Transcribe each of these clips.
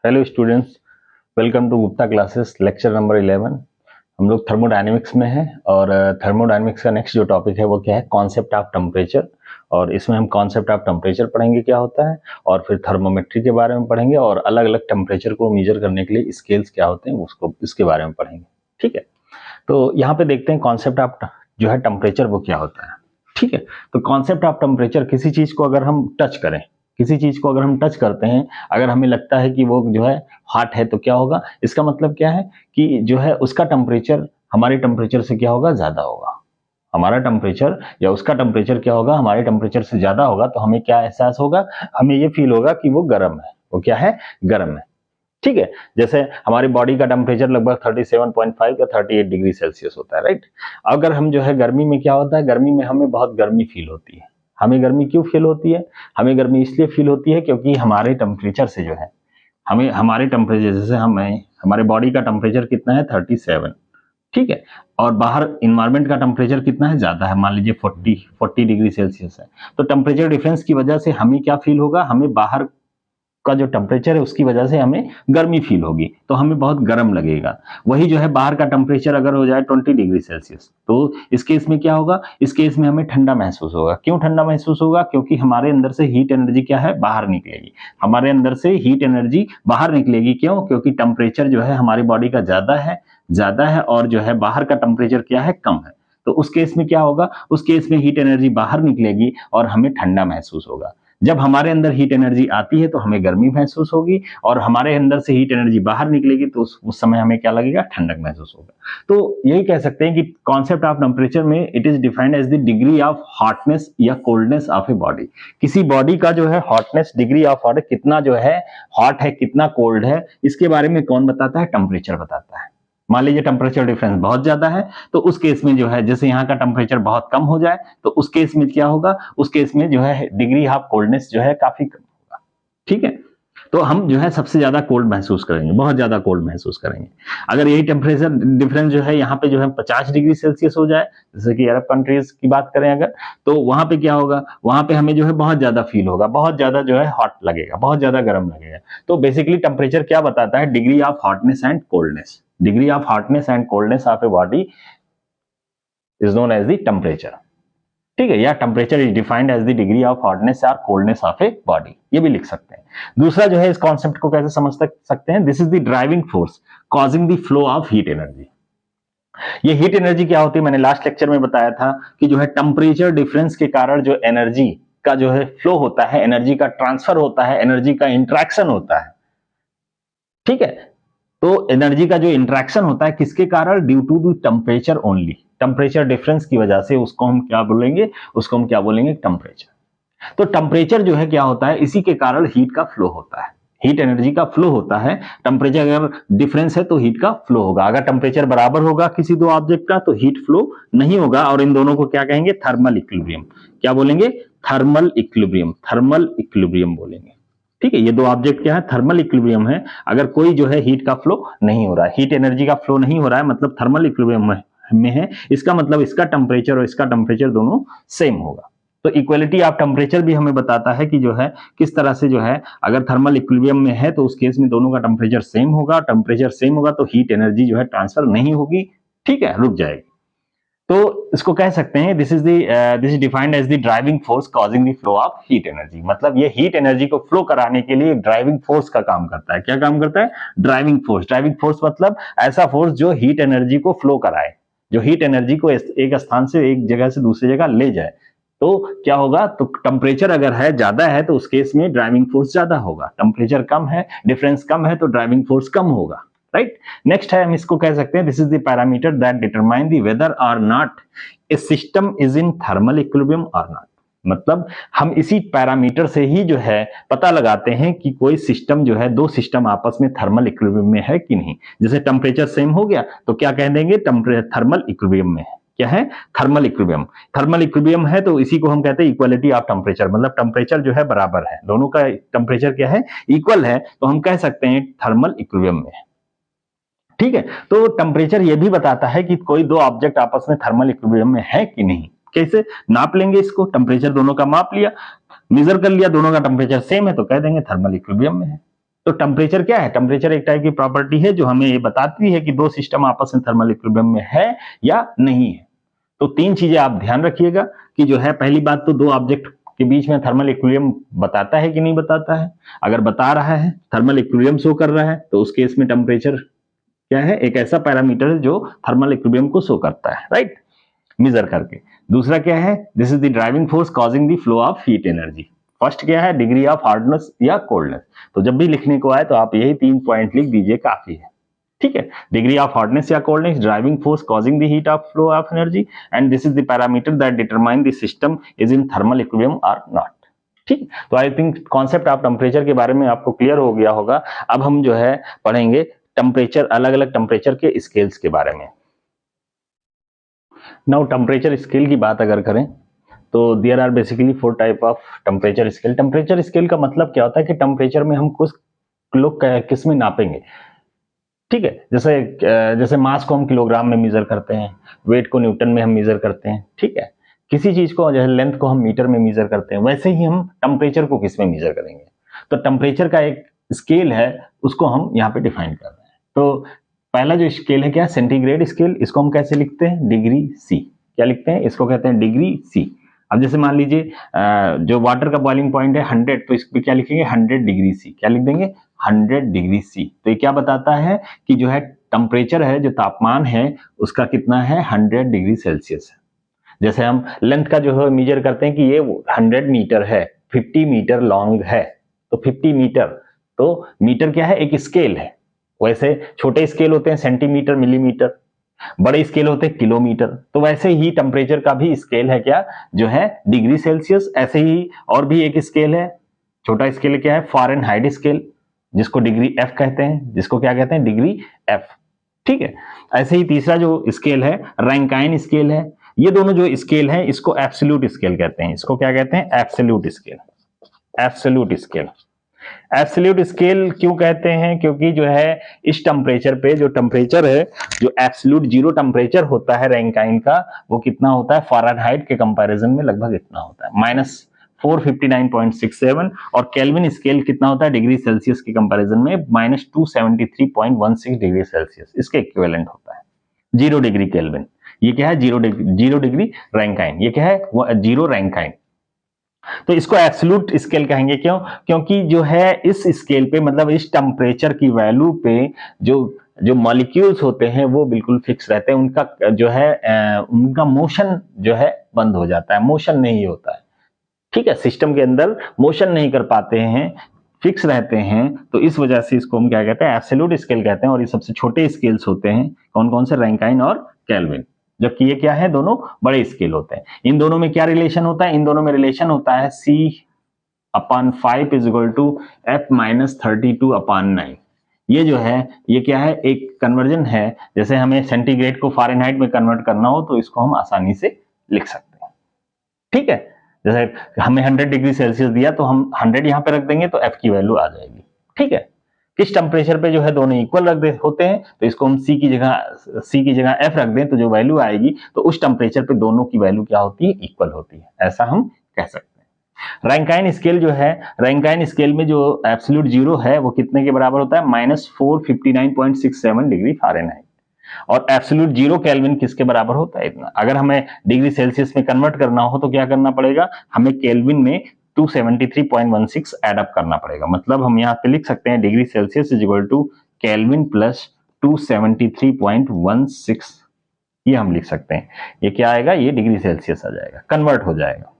Hello students, welcome to Gupta classes lecture number 11। हम लोग thermodynamics में हैं और थर्मोडायनेमिक्स का नेक्स्ट जो टॉपिक है वो क्या है, कॉन्सेप्ट ऑफ टेम्परेचर। और इसमें हम कॉन्सेप्ट ऑफ टेम्परेचर पढ़ेंगे क्या होता है, और फिर थर्मोमेट्री के बारे में पढ़ेंगे, और अलग अलग टेम्परेचर को मेजर करने के लिए स्केल्स क्या होते हैं उसको इसके बारे में पढ़ेंगे। ठीक है, तो यहाँ पे देखते हैं कॉन्सेप्ट ऑफ जो है टेम्परेचर वो क्या होता है। ठीक है, तो कॉन्सेप्ट ऑफ टेम्परेचर, किसी चीज को अगर हम टच करें, किसी चीज को अगर हम टच करते हैं, अगर हमें लगता है कि वो जो है हॉट है, तो क्या होगा, इसका मतलब क्या है कि जो है उसका टेम्परेचर हमारे टेम्परेचर से क्या होगा, ज्यादा होगा। हमारा टेम्परेचर या उसका टेम्परेचर क्या होगा, हमारे टेम्परेचर से ज्यादा होगा, तो हमें क्या एहसास होगा, हमें ये फील होगा कि वो गर्म है, वो क्या है, गर्म है। ठीक है, जैसे हमारी बॉडी का टेम्परेचर लगभग 37.5 या 38 डिग्री सेल्सियस होता है, राइट। अगर हम जो है गर्मी में क्या होता है, गर्मी में हमें बहुत गर्मी फील होती है। हमें गर्मी क्यों फील होती है, हमें गर्मी इसलिए फील होती है क्योंकि हमारे टेम्परेचर से जो है, हमें हमारे टेम्परेचर, जैसे हमें हमारे बॉडी का टेम्परेचर कितना है, 37। ठीक है, और बाहर इन्वायरमेंट का टेम्परेचर कितना है, ज्यादा है, मान लीजिए 40 डिग्री सेल्सियस है। तो टेम्परेचर डिफरेंस की वजह से हमें क्या फील होगा, हमें बाहर का जो टेम्परेचर है उसकी वजह से हमें गर्मी फील होगी, तो हमें बहुत गर्म लगेगा। वही जो है बाहर का टेम्परेचर अगर हो जाए 20 डिग्री सेल्सियस, तो इस केस में क्या होगा, इस केस में हमें ठंडा महसूस होगा। क्यों ठंडा महसूस होगा, क्योंकि हमारे अंदर से हीट एनर्जी क्या है, बाहर निकलेगी। हमारे अंदर से हीट एनर्जी बाहर निकलेगी, क्यों, क्योंकि टेम्परेचर जो है हमारी बॉडी का ज्यादा है और जो है बाहर का टेम्परेचर क्या है, कम है। तो उस केस में क्या होगा, उस केस में हीट एनर्जी बाहर निकलेगी और हमें ठंडा महसूस होगा। जब हमारे अंदर हीट एनर्जी आती है तो हमें गर्मी महसूस होगी, और हमारे अंदर से हीट एनर्जी बाहर निकलेगी तो उस समय हमें क्या लगेगा, ठंडक महसूस होगा। तो यही कह सकते हैं कि कॉन्सेप्ट ऑफ टेम्परेचर में it is defined as the degree of hotness या कोल्डनेस ऑफ ए बॉडी। किसी बॉडी का जो है हॉटनेस, डिग्री ऑफ हॉट, कितना जो है हॉट है, कितना कोल्ड है, इसके बारे में कौन बताता है, टेम्परेचर बताता है। मान लीजिए टेम्परेचर डिफरेंस बहुत ज्यादा है, तो उस केस में जो है, जैसे यहाँ का टेम्परेचर बहुत कम हो जाए, तो उस केस में क्या होगा, उस केस में जो है डिग्री ऑफ कोल्डनेस जो है काफी कम होगा। ठीक है, तो हम जो है सबसे ज्यादा कोल्ड महसूस करेंगे, बहुत ज्यादा कोल्ड महसूस करेंगे। अगर यही टेम्परेचर डिफरेंस जो है यहाँ पे जो है 50 डिग्री सेल्सियस हो जाए, जैसे कि अरब कंट्रीज की बात करें अगर, तो वहां पे क्या होगा, वहां पे हमें जो है बहुत ज्यादा फील होगा, बहुत ज्यादा जो है हॉट लगेगा, बहुत ज्यादा गर्म लगेगा। तो बेसिकली टेम्परेचर क्या बताता है, degree of hotness and coldness. Degree of hotness and coldness of a body is known as the temperature. ठीक है, या temperature is defined as the degree of hotness और कोल्डनेस ऑफ ए बॉडी, ये भी लिख सकते हैं। दूसरा जो है, इस कॉन्सेप्ट को कैसे समझ सकते हैं, this is the driving force causing the flow of heat energy. ये हीट एनर्जी क्या होती है, मैंने लास्ट लेक्चर में बताया था कि जो है टेम्परेचर डिफरेंस के कारण जो एनर्जी का जो है फ्लो होता है, एनर्जी का ट्रांसफर होता है, एनर्जी का इंट्रैक्शन होता है। ठीक है, तो एनर्जी का जो इंट्रैक्शन होता है किसके कारण, due to the temperature only, temperature difference की वजह से, उसको हम क्या बोलेंगे, उसको हम क्या बोलेंगे, टेम्परेचर। तो टेम्परेचर जो है क्या होता है, इसी के कारण हीट का फ्लो होता है, हीट एनर्जी का फ्लो होता है। टेम्परेचर अगर डिफरेंस है तो हीट का फ्लो होगा। अगर टेम्परेचर बराबर होगा किसी दो ऑब्जेक्ट का तो हीट फ्लो नहीं होगा, और इन दोनों को क्या कहेंगे, थर्मल इक्विलिब्रियम। क्या बोलेंगे, थर्मल इक्विलिब्रियम, थर्मल इक्विलिब्रियम बोलेंगे। ठीक है, ये दो ऑब्जेक्ट क्या है, थर्मल इक्विलिब्रियम है। अगर कोई जो है हीट का फ्लो नहीं हो रहा है, हीट एनर्जी का फ्लो नहीं हो रहा है, मतलब थर्मल इक्विलिब्रियम में है, इसका मतलब इसका टेम्परेचर और इसका टेम्परेचर दोनों सेम होगा। तो इक्वलिटी ऑफ टेम्परेचर भी हमें बताता है कि जो है किस तरह से जो है, अगर थर्मल इक्विलिब्रियम में है तो उस केस में दोनों का टेम्परेचर सेम होगा, टेम्परेचर सेम होगा तो हीट एनर्जी जो है ट्रांसफर नहीं होगी। ठीक है, रुक जाएगी। तो इसको कह सकते हैं, this is defined as the driving force causing the flow of heat energy. मतलब ये हीट एनर्जी को फ्लो कराने के लिए ड्राइविंग फोर्स का काम करता है। क्या काम करता है, ड्राइविंग फोर्स। ड्राइविंग फोर्स मतलब ऐसा फोर्स जो हीट एनर्जी को फ्लो कराए, जो हीट एनर्जी को एक स्थान से एक जगह से दूसरी जगह ले जाए। तो क्या होगा, तो टेम्परेचर अगर है ज्यादा है तो उस केस में ड्राइविंग फोर्स ज्यादा होगा, टेम्परेचर कम है, डिफरेंस कम है तो ड्राइविंग फोर्स कम होगा, राइट। नेक्स्ट है, हम इसको कह सकते हैं, this is the parameter that determine the whether or not a system is in thermal equilibrium or not. मतलब हम इसी पैरामीटर से ही जो है पता लगाते हैं कि कोई सिस्टम जो है, दो सिस्टम आपस में थर्मल इक्विलिब्रियम में है कि नहीं। जैसे टेम्परेचर सेम हो गया तो क्या कह देंगे, थर्मल इक्विलिब्रियम में है। क्या है, थर्मल इक्विलिब्रियम। थर्मल इक्विलिब्रियम है तो इसी को हम कहते हैं इक्वलिटी ऑफ टेम्परेचर। मतलब टेम्परेचर जो है बराबर है, दोनों का टेम्परेचर क्या है, इक्वल है, तो हम कह सकते हैं थर्मल इक्विलिब्रियम में है। ठीक है, तो टेम्परेचर ये भी बताता है कि कोई दो ऑब्जेक्ट आपस में थर्मल इक्विलिब्रियम में है कि नहीं। कैसे नाप लेंगे इसको, टेम्परेचर दोनों का माप लिया, मेजर कर लिया, दोनों का टेम्परेचर सेम है तो कह देंगे थर्मल इक्विलिब्रियम में है। तो टेम्परेचर क्या है? टेम्परेचर एक टाइप की प्रॉपर्टी है जो हमें ये बताती है कि दो सिस्टम आपस में थर्मल इक्विलिब्रियम में है या नहीं है। तो तीन चीजें आप ध्यान रखिएगा कि जो है, पहली बात तो दो ऑब्जेक्ट के बीच में थर्मल इक्विलिब्रियम बताता है कि नहीं बताता है। अगर बता रहा है, थर्मल इक्विलिब्रियम शो कर रहा है, तो उस केस में टेम्परेचर क्या है? एक ऐसा पैरामीटर है जो थर्मल इक्विलिब्रियम को शो करता है, राइट, मेजर करके। दूसरा क्या है? This is the driving force causing the flow of heat energy. First क्या है? डिग्री ऑफ हार्डनेस या कोल्डनेस। तो जब भी लिखने को आए तो आप यही 3 पॉइंट लिख दीजिए, काफी है, ठीक है। डिग्री ऑफ हार्डनेस या coldness, driving force causing the heat of flow of energy, and this is the parameter that determine the system is in thermal equilibrium or not. ठीक, तो I think concept of temperature के बारे में आपको clear हो गया होगा। अब हम जो है पढ़ेंगे टेम्परेचर, अलग अलग टेम्परेचर के स्केल्स के बारे में। नाउ टेम्परेचर स्केल की बात अगर करें तो there are basically 4 type of temperature scale. Temperature scale का मतलब क्या होता है कि टेम्परेचर में हम कुछ लोग किस में नापेंगे, ठीक है। जैसे मास को हम किलोग्राम में मेजर करते हैं, वेट को न्यूटन में हम मेजर करते हैं, ठीक है। किसी चीज को, जैसे लेंथ को हम मीटर में मेजर करते हैं, वैसे ही हम टेम्परेचर को किस में मेजर करेंगे। तो टेम्परेचर का एक स्केल है, उसको हम यहाँ पे डिफाइन कर रहे हैं। तो पहला जो स्केल है क्या? Centigrade scale. इसको हम कैसे लिखते हैं? Degree C. क्या लिखते हैं? इसको कहते हैं डिग्री सी। अब जैसे मान लीजिए जो वाटर का बॉइलिंग पॉइंट है 100, तो इस पे क्या लिखेंगे? 100 डिग्री सी। क्या लिख देंगे? 100 डिग्री सी। तो ये क्या बताता है कि जो है टेम्परेचर है, जो तापमान है, उसका कितना है? 100 डिग्री सेल्सियस है। जैसे हम लेंथ का जो है मेजर करते हैं कि ये 100 मीटर है, 50 मीटर लॉन्ग है, तो 50 मीटर, तो मीटर क्या है? एक स्केल है। वैसे छोटे स्केल होते हैं सेंटीमीटर, मिलीमीटर, बड़े स्केल होते हैं किलोमीटर। तो वैसे ही टेम्परेचर का भी स्केल है क्या? जो है डिग्री सेल्सियस। ऐसे ही और भी एक स्केल है, छोटा स्केल क्या है? फ़ारेनहाइट स्केल, जिसको डिग्री एफ कहते हैं, जिसको क्या कहते हैं? डिग्री एफ, ठीक है। ऐसे ही तीसरा जो स्केल है रैंकाइन स्केल है। ये दोनों जो स्केल है इसको एब्सोल्यूट स्केल कहते हैं। इसको क्या कहते हैं? Absolute scale. Absolute scale. Absolute scale क्यों कहते हैं? क्योंकि जो है इस टेम्परेचर पे, जो टेम्परेचर है, जो एब्सोल्यूट जीरो टेम्परेचर होता है रैंकाइन का, वो कितना होता है? फ़ारेनहाइट के कंपैरिजन में लगभग इतना होता है, -459.67। और केल्विन स्केल कितना होता है डिग्री सेल्सियस के कंपैरिजन में? -273.16 डिग्री सेल्सियस, इसके इक्विवेलेंट होता है। 0 डिग्री केल्विन, ये क्या है? 0 डिग्री रैंकाइन, ये क्या है? 0 रैंकाइन। तो इसको एब्सोल्यूट स्केल कहेंगे। क्यों? क्योंकि जो है इस स्केल पे, मतलब इस टेम्परेचर की वैल्यू पे जो जो मॉलिक्यूल्स होते हैं वो बिल्कुल फिक्स रहते हैं। उनका जो है उनका मोशन जो है बंद हो जाता है, मोशन नहीं होता है, ठीक है। सिस्टम के अंदर मोशन नहीं कर पाते हैं, फिक्स रहते हैं। तो इस वजह से इसको हम क्या कहते हैं? एब्सोल्यूट स्केल कहते हैं। और ये सबसे छोटे स्केल्स होते हैं, कौन कौन से? रैंकाइन और केल्विन। जबकि ये क्या है? दोनों बड़े स्केल होते हैं। इन दोनों में क्या रिलेशन होता है? इन दोनों में रिलेशन होता है C/5 = F-32/9। ये जो है, ये क्या है? एक कन्वर्जन है। जैसे हमें सेंटीग्रेड को फ़ारेनहाइट में कन्वर्ट करना हो तो इसको हम आसानी से लिख सकते हैं, ठीक है। जैसे हमें 100 डिग्री सेल्सियस दिया तो हम 100 यहाँ पे रख देंगे तो F की वैल्यू आ जाएगी, ठीक है। किस टेम्परेचर पे जो है दोनों इक्वल होते हैं, तो इसको हम C की जगह F रख दें तो जो वैल्यू आएगी, तो उस टेम्परेचर पे दोनों की वैल्यू क्या होती है? इक्वल होती है, ऐसा हम कह सकते हैं। रैंकाइन स्केल जो है, रैंकाइन स्केल में जो एब्सोल्यूट जीरो है वो कितने के बराबर होता है? -459.67 डिग्री फ़ारेनहाइट। और एब्सोल्यूट जीरो केल्विन किसके बराबर होता है? इतना। अगर हमें डिग्री सेल्सियस में कन्वर्ट करना हो तो क्या करना पड़ेगा? हमें केल्विन में 273.16 ऐड अप करना पड़ेगा। मतलब हम यहाँ पे लिख सकते हैं डिग्री सेल्सियस = केल्विन प्लस 273.16, ये हम लिख सकते हैं। ये क्या आएगा? ये डिग्री सेल्सियस आ जाएगा, कन्वर्ट हो जाएगा,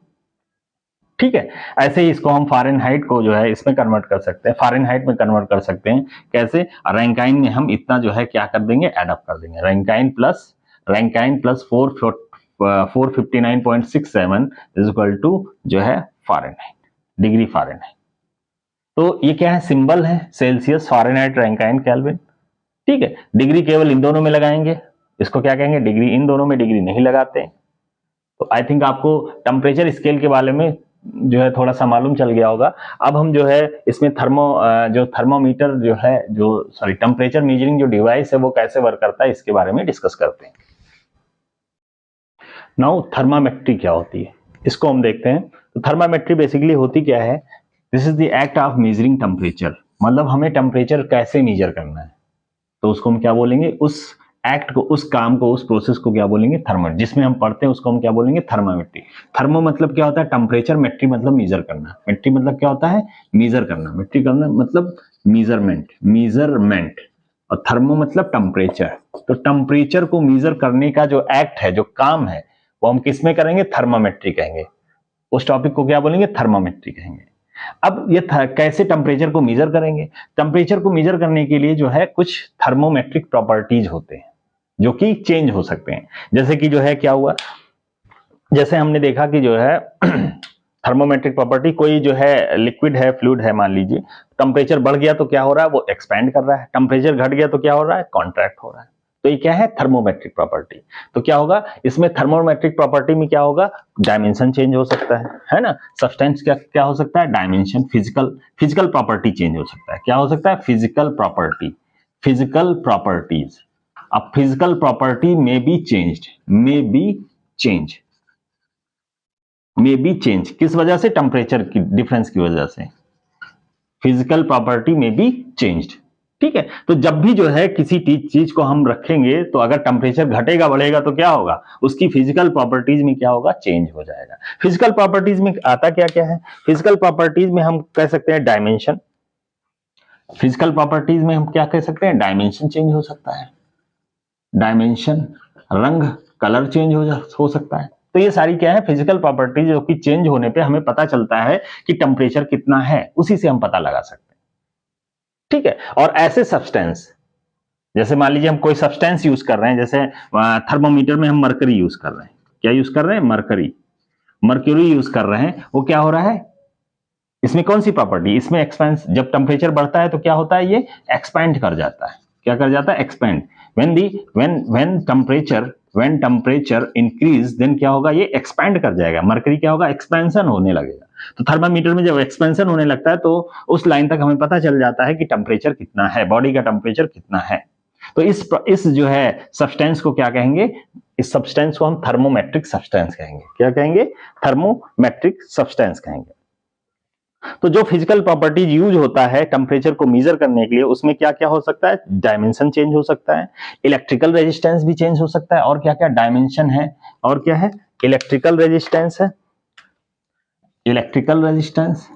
ठीक है। ऐसे ही इसको हम फ़ारेनहाइट को जो है इसमें कन्वर्ट कर सकते हैं, फ़ारेनहाइट में कन्वर्ट कर सकते हैं। कैसे? रैंकाइन में हम इतना जो है क्या कर देंगे? ऐड अप कर देंगे। रैंकाइन प्लस 459.67 = जो है फ़ारेनहाइट, डिग्री फ़ारेनहाइट। तो ये क्या है? सिंबल है, सेल्सियस, फ़ारेनहाइट, रैंकाइन, केल्विन, ठीक है। डिग्री केवल इन दोनों में लगाएंगे, इसको क्या कहेंगे? डिग्री। इन दोनों में डिग्री नहीं लगाते। तो आई थिंक आपको टेम्परेचर स्केल के बारे में जो है थोड़ा सा मालूम चल गया होगा। अब हम जो है इसमें थर्मोमीटर जो है, टेम्परेचर मेजरिंग जो डिवाइस है वो कैसे वर्क करता है, इसके बारे में डिस्कस करते हैं। नाउ थर्मामेट्री क्या होती है, इसको हम देखते हैं। तो थर्मामेट्री बेसिकली होती क्या है? This is the act of measuring temperature. मतलब हमें टेम्परेचर कैसे मेजर करना है, तो उसको हम क्या बोलेंगे, उस एक्ट को, उस काम को, उस प्रोसेस को क्या बोलेंगे, थर्मल। जिसमें हम पढ़ते हैं उसको हम क्या बोलेंगे, थर्मामेट्री। थर्मो मतलब क्या होता है, टेम्परेचर। मेट्री मतलब मेजर करना। मेट्री मतलब क्या होता है, मेजर करना। मेट्री करना मतलब मेजरमेंट, मेजरमेंट। और थर्मो मतलब टेम्परेचर। तो टेम्परेचर को मेजर करने का जो एक्ट है, जो काम है, वो हम किसमें करेंगे, थर्मामेट्री कहेंगे। उस टॉपिक को क्या बोलेंगे, थर्मामेट्री कहेंगे। अब ये कैसे टेम्परेचर को मेजर करेंगे। टेम्परेचर को मेजर करने के लिए जो है कुछ थर्मोमेट्रिक प्रॉपर्टीज होते हैं जो कि चेंज हो सकते हैं। जैसे कि जो है क्या हुआ, जैसे हमने देखा कि जो है थर्मोमेट्रिक प्रॉपर्टी, कोई जो है लिक्विड है, फ्लूइड है, मान लीजिए, टेम्परेचर बढ़ गया तो क्या हो रहा है, वो एक्सपैंड कर रहा है। टेम्परेचर घट गया तो क्या हो रहा है, कॉन्ट्रैक्ट हो रहा है। तो ये क्या है, थर्मोमेट्रिक प्रॉपर्टी। तो क्या होगा इसमें, थर्मोमेट्रिक प्रॉपर्टी में क्या होगा, डायमेंशन चेंज हो सकता है ना। सब्सटेंस क्या क्या हो सकता है, डायमेंशन, फिजिकल प्रॉपर्टी चेंज हो सकता है। क्या हो सकता है, फिजिकल प्रॉपर्टी, फिजिकल प्रॉपर्टीज। अब फिजिकल प्रॉपर्टी में बी चेंज्ड, में बी चेंज, में बी चेंज किस वजह से, टेम्परेचर की डिफरेंस की वजह से। फिजिकल प्रॉपर्टी में बी चेंज्ड, ठीक है। तो जब भी जो है किसी चीज को हम रखेंगे तो अगर टेम्परेचर घटेगा बढ़ेगा तो क्या होगा, उसकी फिजिकल प्रॉपर्टीज में क्या होगा, चेंज हो जाएगा। फिजिकल प्रॉपर्टीज में आता क्या क्या है, फिजिकल प्रॉपर्टीज में हम कह सकते हैं डायमेंशन। फिजिकल प्रॉपर्टीज में हम क्या कह सकते हैं, डायमेंशन चेंज हो सकता है, डायमेंशन, रंग, कलर चेंज हो सकता है। तो ये सारी क्या है, फिजिकल प्रॉपर्टीज, जो कि चेंज होने पे हमें पता चलता है कि टेम्परेचर कितना है, उसी से हम पता लगा सकते हैं, ठीक है। और ऐसे सब्सटेंस, जैसे मान लीजिए हम कोई सब्सटेंस यूज कर रहे हैं, जैसे थर्मोमीटर में हम मरकरी यूज कर रहे हैं। क्या यूज कर रहे हैं, मरकरी, मर्क्यूरी यूज कर रहे हैं। वो क्या हो रहा है, इसमें कौन सी प्रॉपर्टी, इसमें एक्सपेंस, जब टेम्परेचर बढ़ता है तो क्या होता है, ये एक्सपैंड कर जाता है। क्या कर जाता है, expand. When temperature increase, then क्या होगा, ये एक्सपैंड कर जाएगा। मरकरी क्या होगा, एक्सपेंशन होने लगेगा। तो थर्मामीटर में जब एक्सपेंशन होने लगता है तो उस लाइन तक हमें पता चल जाता है कि टेम्परेचर कितना है, बॉडी का टेम्परेचर कितना है। तो इस जो है सब्सटेंस को क्या कहेंगे, इस सब्सटेंस को हम थर्मोमेट्रिक सब्सटेंस कहेंगे। क्या कहेंगे, थर्मोमेट्रिक सब्सटेंस कहेंगे। तो जो फिजिकल प्रॉपर्टीज यूज होता है टेम्परेचर को मेजर करने के लिए, उसमें क्या क्या हो सकता है, डायमेंशन चेंज हो सकता है, इलेक्ट्रिकल रेजिस्टेंस भी चेंज हो सकता है, और क्या क्या, डायमेंशन है, और क्या है, इलेक्ट्रिकल रेजिस्टेंस है, electrical resistance,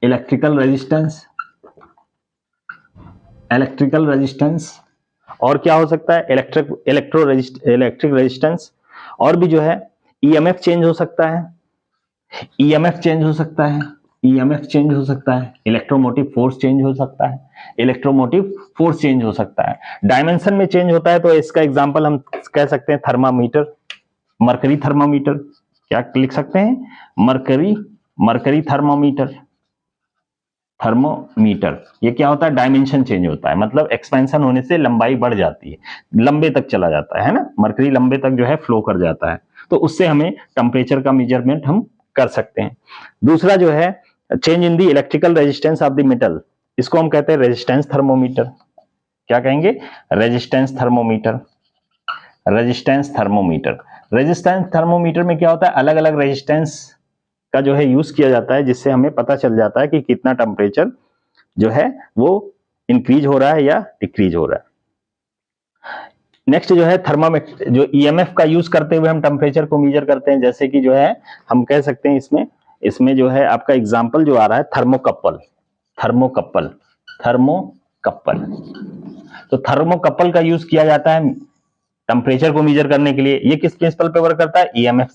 electrical resistance, electrical resistance, और क्या हो सकता है, इलेक्ट्रिक रेजिस्टेंस, और भी जो है ईएमएफ चेंज हो सकता है, ईएमएफ चेंज हो सकता है, ईएमएफ चेंज हो सकता है, इलेक्ट्रोमोटिव फोर्स चेंज हो सकता है, इलेक्ट्रोमोटिव फोर्स चेंज हो सकता है। डायमेंशन में चेंज होता है तो इसका एग्जांपल हम कह सकते हैं थर्मामीटर, मरकरी थर्मामीटर। क्या लिख सकते हैं, मरकरी, मरकरी थर्मामीटर, थर्मोमीटर। ये क्या होता है, डायमेंशन चेंज होता है, मतलब एक्सपेंशन होने से लंबाई बढ़ जाती है, लंबे तक चला जाता है ना, मरकरी लंबे तक जो है फ्लो कर जाता है। तो उससे हमें टेम्परेचर का मेजरमेंट हम कर सकते हैं। दूसरा जो है change in the electrical resistance of the metal, इसको हम कहते हैं रेजिस्टेंस थर्मोमीटर। क्या कहेंगे, resistance thermometer, resistance thermometer. Resistance thermometer में क्या होता है, अलग अलग रेजिस्टेंस का जो है यूज किया जाता है, जिससे हमें पता चल जाता है कि कितना टेम्परेचर जो है वो इंक्रीज हो रहा है या डिक्रीज हो रहा है। नेक्स्ट जो है थर्मामीटर, जो ईएमएफ का यूज करते हुए हम टेम्परेचर को मेजर करते हैं, जैसे कि जो है हम कह सकते हैं इसमें जो है आपका एग्जांपल जो आ रहा है थर्मोकपल, थर्मोकपल, थर्मोकपल। तो थर्मोकपल का यूज किया जाता है टेम्परेचर को मेजर करने के लिए। ये किस प्रिंसिपल पे वर्क करता है, ईएमएफ,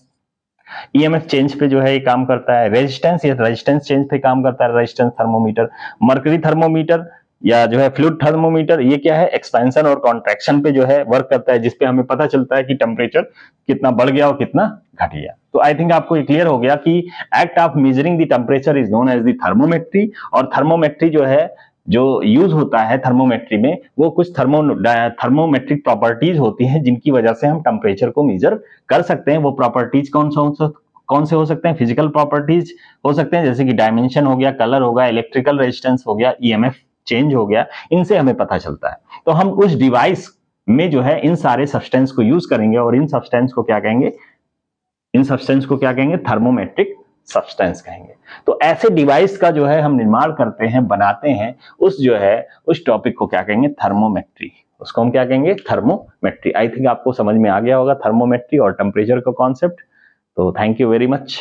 ईएमएफ चेंज पे जो है ये काम करता है। रेजिस्टेंस, ये रेजिस्टेंस चेंज पे काम करता है, रेजिस्टेंस थर्मोमीटर। मर्करी थर्मोमीटर या जो है फ्लूइड थर्मोमीटर, ये क्या है, एक्सपेंशन और कॉन्ट्रैक्शन पे जो है वर्क करता है, जिसपे हमें पता चलता है कि टेम्परेचर कितना बढ़ गया और कितना घट गया। तो आई थिंक आपको ये क्लियर हो गया कि act of measuring the temperature is known as the thermometry. और थर्मोमेट्री जो है, जो यूज होता है थर्मोमेट्री में, वो कुछ थर्मोमेट्रिक प्रॉपर्टीज होती हैं जिनकी वजह से हम टेम्परेचर को मेजर कर सकते हैं। वो प्रॉपर्टीज कौन से हो सकते हैं, फिजिकल प्रॉपर्टीज हो सकते हैं, जैसे कि डायमेंशन हो गया, कलर हो गया, इलेक्ट्रिकल रेजिस्टेंस हो गया, ईएमएफ चेंज हो गया, इनसे हमें पता चलता है। तो हम उस डिवाइस में जो है इन सारे सब्सटेंस को यूज करेंगे, और इन सब्सटेंस को क्या कहेंगे, इन सब्सटेंस को क्या कहेंगे, थर्मोमेट्रिक सब्सटेंस कहेंगे। तो ऐसे डिवाइस का जो है हम निर्माण करते हैं, बनाते हैं, उस टॉपिक को क्या कहेंगे, थर्मोमेट्री। उसको हम क्या कहेंगे, थर्मोमेट्री। आई थिंक आपको समझ में आ गया होगा थर्मोमेट्री और टेम्परेचर का कॉन्सेप्ट। तो थैंक यू वेरी मच।